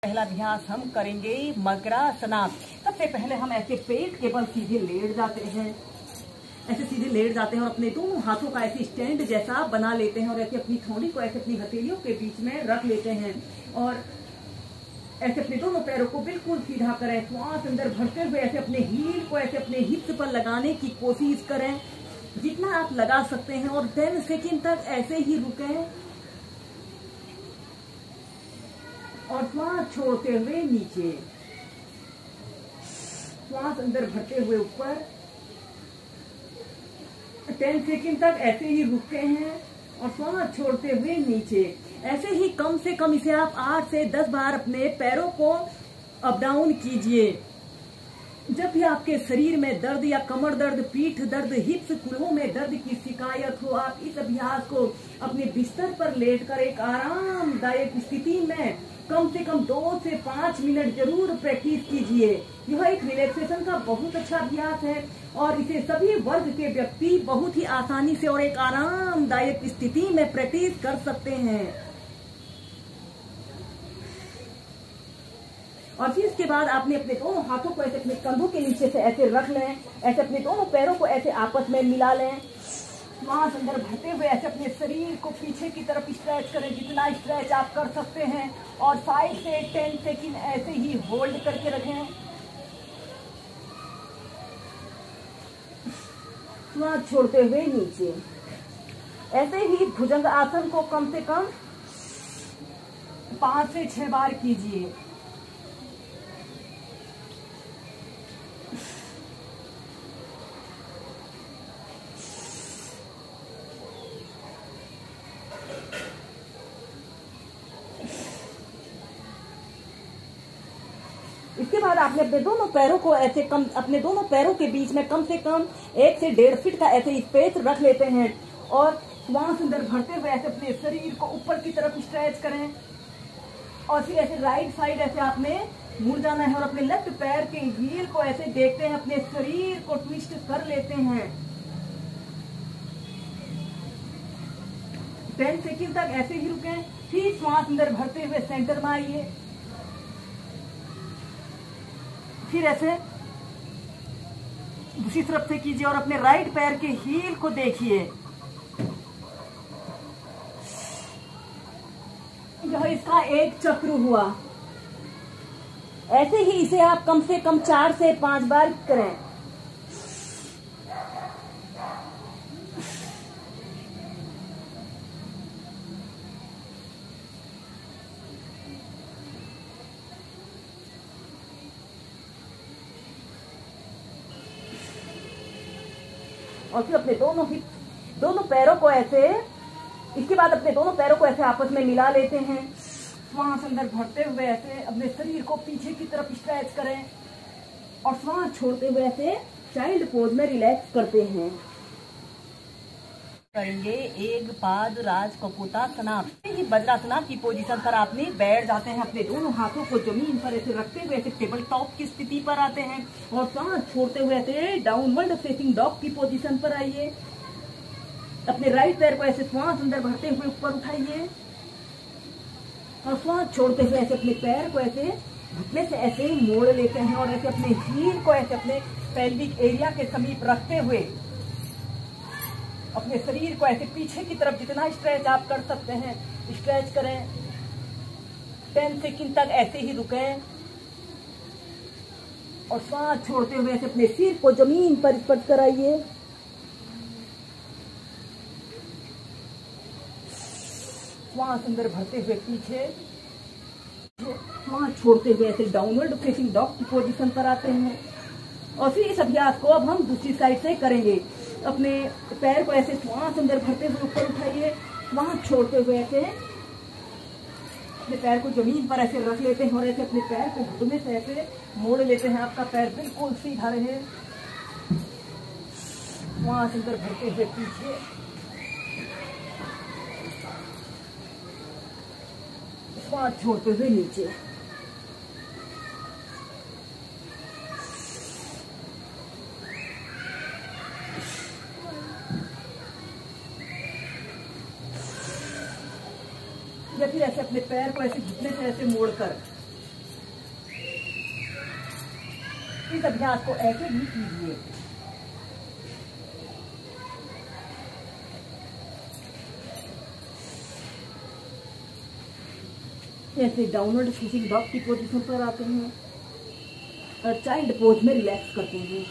पहला अभ्यास हम करेंगे मकरासना। सबसे पहले हम ऐसे पेट के बल सीधे लेट जाते हैं, ऐसे सीधे लेट जाते हैं और अपने दोनों हाथों का ऐसे स्टैंड जैसा बना लेते हैं और ऐसे अपनी थोड़ी को ऐसे अपनी हथेलियों के बीच में रख लेते हैं और ऐसे अपने दोनों पैरों को बिल्कुल सीधा करें। श्वास अंदर भरते हुए ऐसे अपने हील को ऐसे अपने हिप्स पर लगाने की कोशिश करें जितना आप लगा सकते हैं और 10 सेकंड तक ऐसे ही रुकें और श्वास छोड़ते हुए नीचे, श्वास अंदर भरते हुए ऊपर। 10 सेकंड तक ऐसे ही रुकते हैं और श्वास छोड़ते हुए नीचे। ऐसे ही कम से कम इसे आप 8 से 10 बार अपने पैरों को अप डाउन कीजिए। जब भी आपके शरीर में दर्द या कमर दर्द, पीठ दर्द, हिप्स, कूल्हों में दर्द की शिकायत हो, आप इस अभ्यास को अपने बिस्तर पर लेटकर एक आरामदायक स्थिति में कम से कम 2 से 5 मिनट जरूर प्रैक्टिस कीजिए। यह एक रिलैक्सेशन का बहुत अच्छा अभ्यास है और इसे सभी वर्ग के व्यक्ति बहुत ही आसानी से और एक आरामदायक स्थिति में प्रैक्टिस कर सकते हैं। और फिर इसके बाद आपने अपने दोनों हाथों को ऐसे अपने कंधों के नीचे से ऐसे रख लें, ऐसे अपने दोनों पैरों को ऐसे आपस में मिला लें। श्वास अंदर भरते हुए ऐसे अपने शरीर को पीछे की तरफ स्ट्रेच करें, जितना स्ट्रेच आप कर सकते हैं और 5 से 10 सेकंड ऐसे ही होल्ड करके रखें। श्वास छोड़ते हुए नीचे। ऐसे ही भुजंग आसन को कम से कम 5 से 6 बार कीजिए। इसके बाद आपने अपने दोनों पैरों को ऐसे अपने दोनों पैरों के बीच में कम से कम 1 से 1.5 फीट का ऐसे स्पेस रख लेते हैं और श्वास अंदर भरते हुए ऐसे अपने शरीर को ऊपर की तरफ स्ट्रेच करें और फिर ऐसे राइट साइड ऐसे आपने मुड़ जाना है और अपने लेफ्ट पैर के हील को ऐसे देखते हैं, अपने शरीर को ट्विस्ट कर लेते हैं। 10 सेकंड तक ऐसे ही रुकें। फिर श्वास अंदर भरते हुए सेंटर में आइए, फिर ऐसे दूसरी तरफ से कीजिए और अपने राइट पैर के हील को देखिए। यह इसका एक चक्र हुआ। ऐसे ही इसे आप कम से कम 4 से 5 बार करें। और फिर अपने दोनों पैरों को ऐसे, इसके बाद अपने दोनों पैरों को ऐसे आपस में मिला लेते हैं। श्वास अंदर भरते हुए ऐसे अपने शरीर को पीछे की तरफ स्ट्रेच करें और श्वास छोड़ते हुए ऐसे चाइल्ड पोज में रिलैक्स करते हैं। करेंगे एक पाद राज कपोतासना। वज्रासना की पोजीशन पर आपने बैठ जाते हैं, अपने दोनों हाथों को जमीन पर ऐसे रखते हुए ऐसे टेबल टॉप की स्थिति पर आते हैं और सांस छोड़ते हुए ऐसे डाउनवर्ड फेसिंग डॉग की पोजीशन पर आइए। अपने राइट पैर को ऐसे श्वास अंदर भरते हुए ऊपर उठाइए और श्वास छोड़ते हुए ऐसे अपने पैर को ऐसे घुटने से ऐसे मोड़ लेते हैं और ऐसे अपने हील को ऐसे अपने पेल्विक एरिया के समीप रखते हुए अपने शरीर को ऐसे पीछे की तरफ जितना स्ट्रेच आप कर सकते हैं स्ट्रेच करें। 10 सेकंड तक ऐसे ही रुकें और श्वास छोड़ते हुए ऐसे अपने सिर को जमीन पर स्पर्श कराइए। श्वास अंदर भरते हुए पीछे, श्वास छोड़ते हुए ऐसे डाउनवर्ड फेसिंग डॉग की पोजीशन पर आते हैं। और फिर इस अभ्यास को अब हम दूसरी साइड से करेंगे। अपने पैर को ऐसे श्वास अंदर भरते हुए ऊपर उठाइए, श्वास छोड़ते हुए ऐसे अपने पैर को जमीन पर ऐसे रख लेते हैं और ऐसे अपने पैर को घुटने से ऐसे मोड़ लेते हैं। आपका पैर बिल्कुल सीधा रहे। श्वास अंदर भरते हुए पीछे, श्वास छोड़ते हुए नीचे। या फिर ऐसे अपने पैर को ऐसे घुटने से ऐसे मोड़कर इस अभ्यास को ऐसे भी कीजिए। ऐसे डाउनवर्ड फेसिंग डॉग की पोजीशन पर आते हैं और चाइल्ड पोज में रिलैक्स करते हैं।